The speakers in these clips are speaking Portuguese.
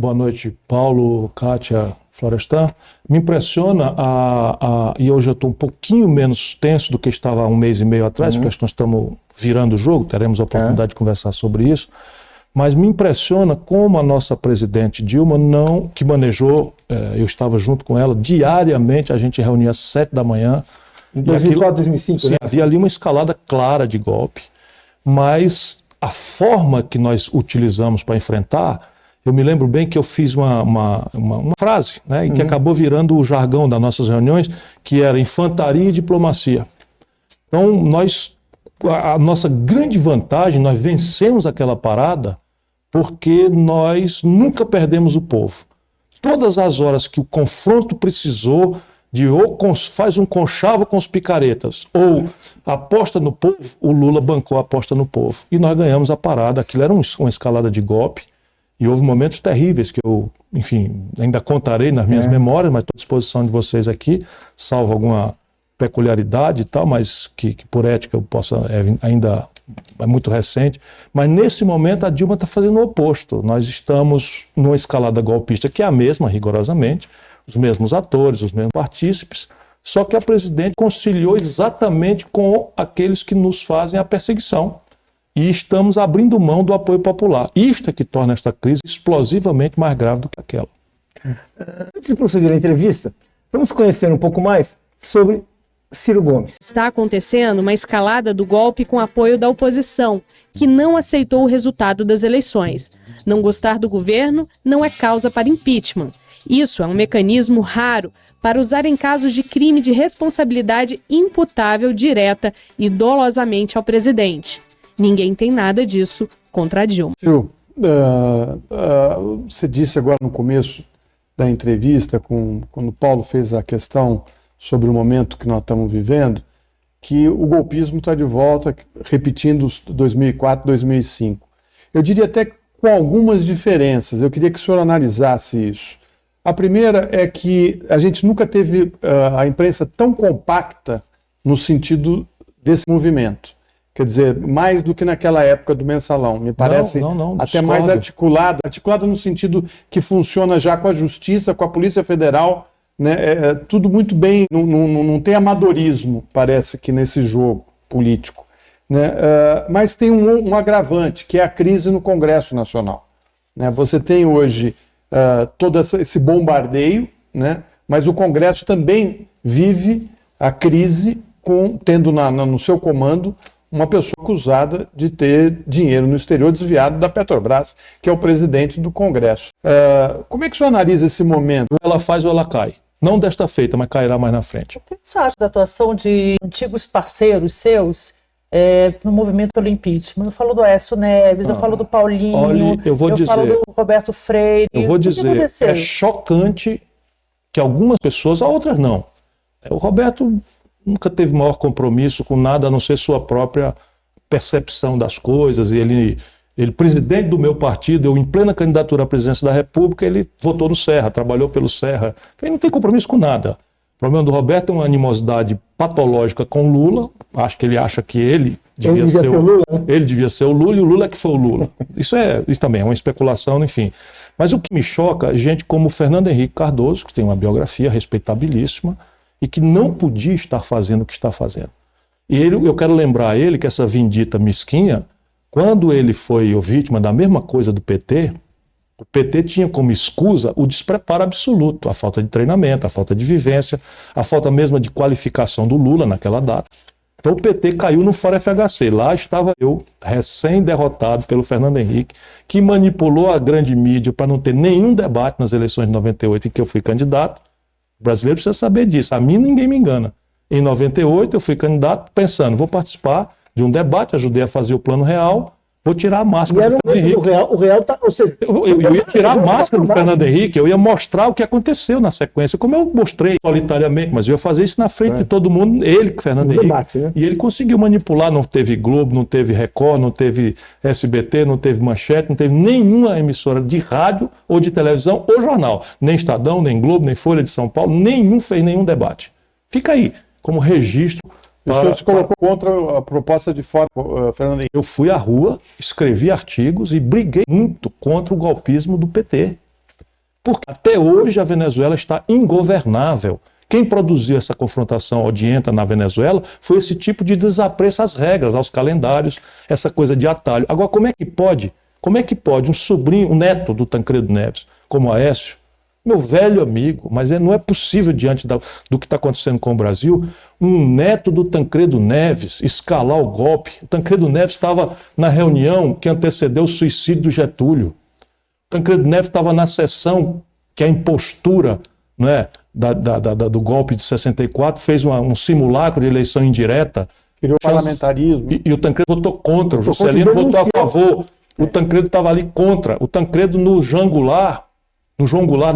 Boa noite, Paulo, Kátia, Florestan. Me impressiona, e hoje eu estou um pouquinho menos tenso do que estava há um mês e meio atrás, porque acho que nós estamos virando o jogo, teremos a oportunidade de conversar sobre isso, mas me impressiona como a nossa presidente Dilma que manejou, eu estava junto com ela, diariamente a gente reunia às 7 da manhã. Em 2004, 2005, sim, né? Havia ali uma escalada clara de golpe, mas a forma que nós utilizamos para enfrentar, eu me lembro bem que eu fiz uma frase, né, que acabou virando o jargão das nossas reuniões, que era infantaria e diplomacia. Então, a nossa grande vantagem, nós vencemos aquela parada porque nós nunca perdemos o povo. Todas as horas que o confronto precisou de ou faz um conchavo com os picaretas, ou aposta no povo, o Lula bancou a aposta no povo. E nós ganhamos a parada. Aquilo era uma escalada de golpe. E houve momentos terríveis que eu, enfim, ainda contarei nas minhas memórias, mas estou à disposição de vocês aqui, salvo alguma peculiaridade e tal, mas que por ética eu possa, ainda é muito recente. Mas nesse momento a Dilma está fazendo o oposto. Nós estamos numa escalada golpista que é a mesma, rigorosamente, os mesmos atores, os mesmos partícipes, só que a presidente conciliou exatamente com aqueles que nos fazem a perseguição. E estamos abrindo mão do apoio popular. Isto é que torna esta crise explosivamente mais grave do que aquela. Antes de prosseguir a entrevista, vamos conhecer um pouco mais sobre Ciro Gomes. Está acontecendo uma escalada do golpe com apoio da oposição, que não aceitou o resultado das eleições. Não gostar do governo não é causa para impeachment. Isso é um mecanismo raro para usar em casos de crime de responsabilidade imputável direta e dolosamente ao presidente. Ninguém tem nada disso contra a Dilma. Ciro, você disse agora no começo da entrevista, quando o Paulo fez a questão sobre o momento que nós estamos vivendo, que o golpismo está de volta, repetindo 2004, 2005. Eu diria até com algumas diferenças. Eu queria que o senhor analisasse isso. A primeira é que a gente nunca teve a imprensa tão compacta no sentido desse movimento. Quer dizer, mais do que naquela época do Mensalão. Me parece até mais articulada no sentido que funciona já com a Justiça, com a Polícia Federal, né? Tudo muito bem, não tem amadorismo, parece que nesse jogo político. Né? Mas tem um agravante, que é a crise no Congresso Nacional. Né? Você tem hoje todo esse bombardeio, né? Mas o Congresso também vive a crise tendo no seu comando uma pessoa acusada de ter dinheiro no exterior desviado da Petrobras, que é o presidente do Congresso. Como é que o senhor analisa esse momento? Ou ela faz ou ela cai. Não desta feita, mas cairá mais na frente. O que você acha da atuação de antigos parceiros seus no movimento pelo impeachment? Eu falo do Aécio Neves, eu falo do Paulinho, olha, eu falo do Roberto Freire. Eu vou dizer, é chocante que algumas pessoas, outras não. O Roberto nunca teve maior compromisso com nada a não ser sua própria percepção das coisas. E ele presidente do meu partido, eu em plena candidatura à presidência da República, ele votou no Serra, trabalhou pelo Serra. Ele não tem compromisso com nada. O problema do Roberto é uma animosidade patológica com Lula. Acho que ele acha que ele devia ser o Lula, né? Ele devia ser o Lula e o Lula é que foi o Lula. Isso também é uma especulação, enfim. Mas o que me choca é gente como o Fernando Henrique Cardoso, que tem uma biografia respeitabilíssima, e que não podia estar fazendo o que está fazendo. E eu quero lembrar a ele que essa vindita mesquinha, quando ele foi vítima da mesma coisa do PT, o PT tinha como escusa o despreparo absoluto, a falta de treinamento, a falta de vivência, a falta mesmo de qualificação do Lula naquela data. Então o PT caiu no Fórum FHC. Lá estava eu, recém-derrotado pelo Fernando Henrique, que manipulou a grande mídia para não ter nenhum debate nas eleições de 98 em que eu fui candidato. O brasileiro precisa saber disso. A mim ninguém me engana. Em 98 eu fui candidato pensando, vou participar de um debate, ajudei a fazer o Plano Real, vou tirar a máscara do Fernando Henrique. O Real tá, ou seja, eu ia tirar a máscara do Fernando Henrique, eu ia mostrar o que aconteceu na sequência, como eu mostrei solitariamente, mas eu ia fazer isso na frente de todo mundo, ele, Fernando Henrique. Debate, né? E ele conseguiu manipular, não teve Globo, não teve Record, não teve SBT, não teve Manchete, não teve nenhuma emissora de rádio ou de televisão ou jornal, nem Estadão, nem Globo, nem Folha de São Paulo, nenhum fez nenhum debate. Fica aí, como registro. O senhor se colocou contra a proposta de fora, Fernando Henrique. Eu fui à rua, escrevi artigos e briguei muito contra o golpismo do PT. Porque até hoje a Venezuela está ingovernável. Quem produziu essa confrontação odienta na Venezuela foi esse tipo de desapreço às regras, aos calendários, essa coisa de atalho. Agora, como é que pode um sobrinho, um neto do Tancredo Neves, como Aécio, meu velho amigo, mas não é possível diante do que está acontecendo com o Brasil, um neto do Tancredo Neves escalar o golpe. O Tancredo Neves estava na reunião que antecedeu o suicídio do Getúlio. O Tancredo Neves estava na sessão que a impostura, não é, do golpe de 64 fez um simulacro de eleição indireta. Criou parlamentarismo. E o Tancredo votou contra, o Juscelino votou a favor. O Tancredo estava ali contra. O Tancredo no João Goulart,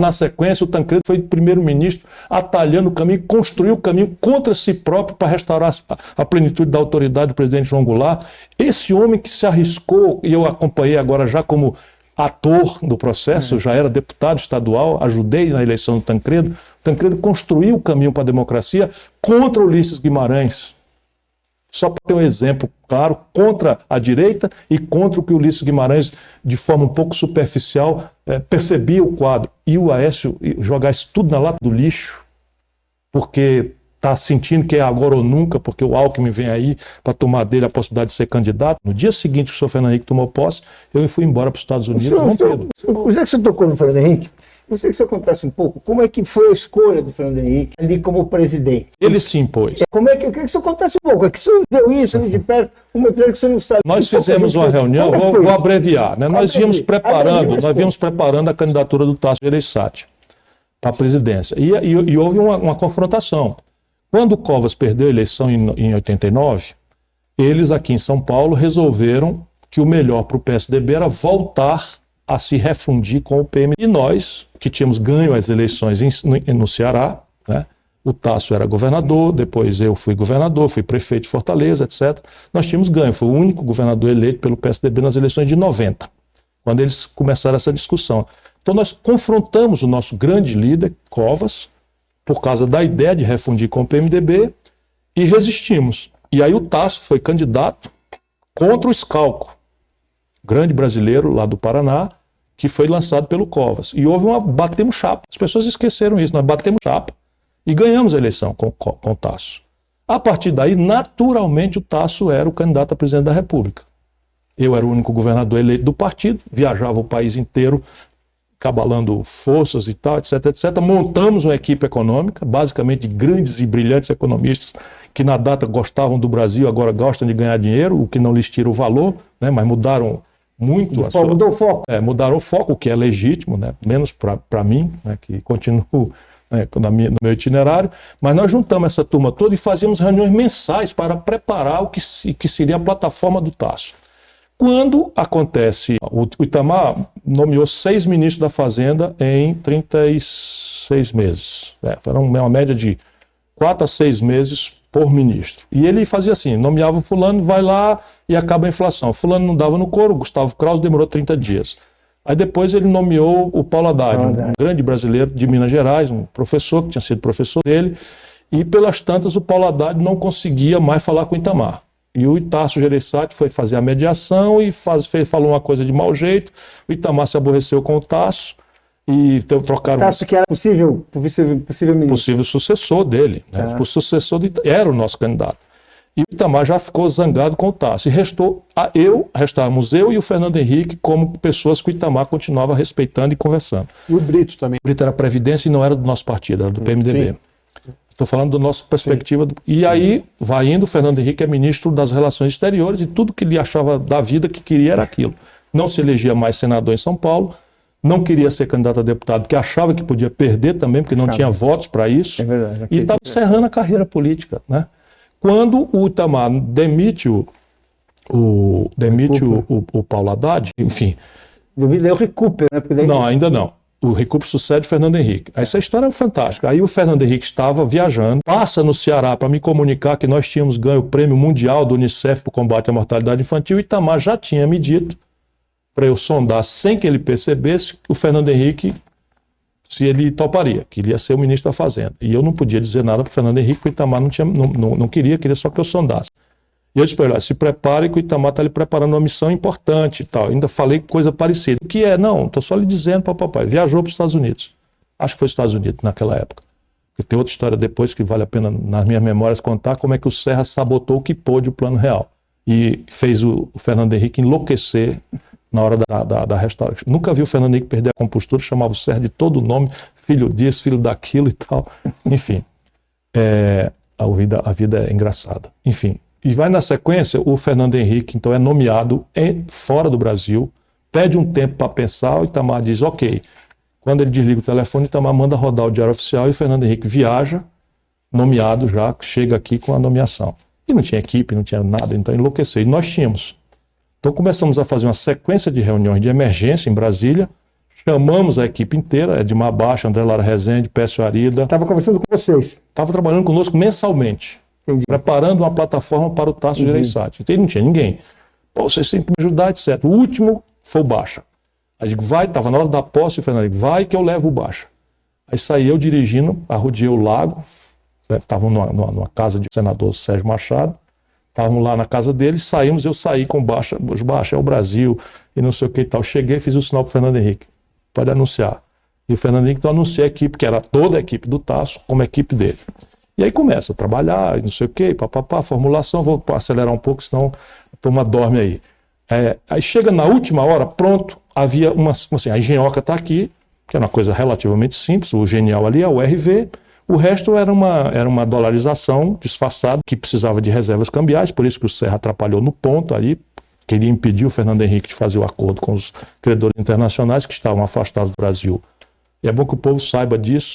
na sequência, o Tancredo foi primeiro-ministro, atalhando o caminho, construiu o caminho contra si próprio para restaurar a plenitude da autoridade do presidente João Goulart. Esse homem que se arriscou, e eu acompanhei agora já como ator do processo, eu já era deputado estadual, ajudei na eleição do Tancredo. O Tancredo construiu o caminho para a democracia contra Ulisses Guimarães. Só para ter um exemplo claro, contra a direita e contra o que Ulisses Guimarães, de forma um pouco superficial, percebia o quadro. E o Aécio jogar isso tudo na lata do lixo, porque está sentindo que é agora ou nunca, porque o Alckmin vem aí para tomar dele a possibilidade de ser candidato. No dia seguinte que o senhor Fernando Henrique tomou posse, eu fui embora para os Estados Unidos. Já que você tocou no Fernando Henrique, gostaria que você contasse um pouco como é que foi a escolha do Fernando Henrique ali como presidente. Ele se impôs. Como é que eu queria que você contasse um pouco? É que você viu isso ali de perto, um episódio que você não sabe. Nós fizemos uma reunião, vou abreviar, né? Nós víamos preparando a candidatura do Tasso Gereissati para a presidência. E houve uma confrontação. Quando o Covas perdeu a eleição em 89, eles aqui em São Paulo resolveram que o melhor para o PSDB era voltar a se refundir com o PMDB. E nós, que tínhamos ganho as eleições no Ceará, né? O Tasso era governador, depois eu fui governador, fui prefeito de Fortaleza, etc. Nós tínhamos ganho, foi o único governador eleito pelo PSDB nas eleições de 90, quando eles começaram essa discussão. Então nós confrontamos o nosso grande líder, Covas, por causa da ideia de refundir com o PMDB, e resistimos. E aí o Tasso foi candidato contra o Scalco, grande brasileiro lá do Paraná, que foi lançado pelo Covas. E batemos chapa. As pessoas esqueceram isso, nós batemos chapa e ganhamos a eleição com o Tasso. A partir daí, naturalmente, o Tasso era o candidato a presidente da República. Eu era o único governador eleito do partido, viajava o país inteiro, cabalando forças e tal, etc, etc. Montamos uma equipe econômica, basicamente de grandes e brilhantes economistas que na data gostavam do Brasil, agora gostam de ganhar dinheiro, o que não lhes tira o valor, né, mas mudaram muito. Mudou o foco. Mudaram o foco, o que é legítimo, né, menos para mim, né, que continuo no meu itinerário, mas nós juntamos essa turma toda e fazíamos reuniões mensais para preparar o que seria a plataforma do Tasso. Quando acontece, o Itamar nomeou 6 ministros da Fazenda em 36 meses. Foi uma média de 4 a 6 meses por ministro. E ele fazia assim, nomeava o fulano, vai lá e acaba a inflação. Fulano não dava no couro, Gustavo Krause demorou 30 dias. Aí depois ele nomeou o Paulo Haddad, um grande brasileiro de Minas Gerais, um professor que tinha sido professor dele, e pelas tantas o Paulo Haddad não conseguia mais falar com o Itamar. E o Tasso Gereissati foi fazer a mediação e falou uma coisa de mau jeito. O Itamar se aborreceu com o Tasso e trocaram... Tasso que era possível ministro. Possível sucessor dele. Né? O sucessor era o nosso candidato. E o Itamar já ficou zangado com o Tasso. E restávamos eu e o Fernando Henrique como pessoas que o Itamar continuava respeitando e conversando. E o Brito também. O Brito era Previdência e não era do nosso partido, era do PMDB. Sim. Estou falando da nossa perspectiva. E aí vai indo, o Fernando Henrique é ministro das Relações Exteriores e tudo que ele achava da vida que queria era aquilo. Não se elegia mais senador em São Paulo, não queria ser candidato a deputado, porque achava que podia perder também, porque não tinha votos para isso. É verdade. E estava encerrando a carreira política. Né? Quando o Itamar demite o Paulo Haddad, enfim... Deu recupero, né? Não, ainda não. O recupero sucede Fernando Henrique. Essa história é fantástica. Aí o Fernando Henrique estava viajando, passa no Ceará para me comunicar que nós tínhamos ganho o prêmio mundial do Unicef para o combate à mortalidade infantil. E Itamar já tinha me dito, para eu sondar sem que ele percebesse, que o Fernando Henrique, se ele toparia, que ele ia ser o ministro da Fazenda. E eu não podia dizer nada para o Fernando Henrique, porque o Itamar não queria só que eu sondasse. E eu disse para ele, se prepare que o Itamar está lhe preparando uma missão importante e tal. Ainda falei coisa parecida. O que é? Não, estou só lhe dizendo para o papai. Viajou para os Estados Unidos. Acho que foi os Estados Unidos naquela época. E tem outra história depois que vale a pena, nas minhas memórias, contar como é que o Serra sabotou o que pôde o Plano Real. E fez o Fernando Henrique enlouquecer na hora da restauração. Nunca vi o Fernando Henrique perder a compostura, chamava o Serra de todo nome, filho disso, filho daquilo e tal. Enfim, a vida é engraçada. Enfim, e vai na sequência, o Fernando Henrique, então, é nomeado fora do Brasil, pede um tempo para pensar, o Itamar diz, ok. Quando ele desliga o telefone, o Itamar manda rodar o Diário Oficial e o Fernando Henrique viaja, nomeado já, chega aqui com a nomeação. E não tinha equipe, não tinha nada, então enlouqueceu. E nós tínhamos. Então começamos a fazer uma sequência de reuniões de emergência em Brasília, chamamos a equipe inteira, Edmar Baixa, André Lara Rezende, Pécio Arida. Estava conversando com vocês. Estava trabalhando conosco mensalmente, preparando uma plataforma para o Tasso Gereissati. Então não tinha ninguém. Pô, vocês têm que me ajudar, etc. O último foi o Baixa. Aí eu digo, vai, estava na hora da posse, o Fernando digo, vai que eu levo o Baixa. Aí saí eu dirigindo, arrodeei o lago, estavam numa casa de senador Sérgio Machado, estávamos lá na casa dele, saímos, eu saí com o Baixa, os Baixa é o Brasil, e não sei o que e tal. Cheguei, fiz o sinal para o Fernando Henrique, pode anunciar. E o Fernando Henrique então anunciou a equipe, que era toda a equipe do Tasso, como a equipe dele. E aí começa a trabalhar, não sei o que, papapá, formulação, vou acelerar um pouco, senão a turma dorme aí. Aí chega na última hora, pronto, havia assim, a engenhoca está aqui, que era uma coisa relativamente simples, o genial ali é o RV, o resto era uma dolarização disfarçada, que precisava de reservas cambiais, por isso que o Serra atrapalhou no ponto ali, queria impedir o Fernando Henrique de fazer o acordo com os credores internacionais que estavam afastados do Brasil. E é bom que o povo saiba disso,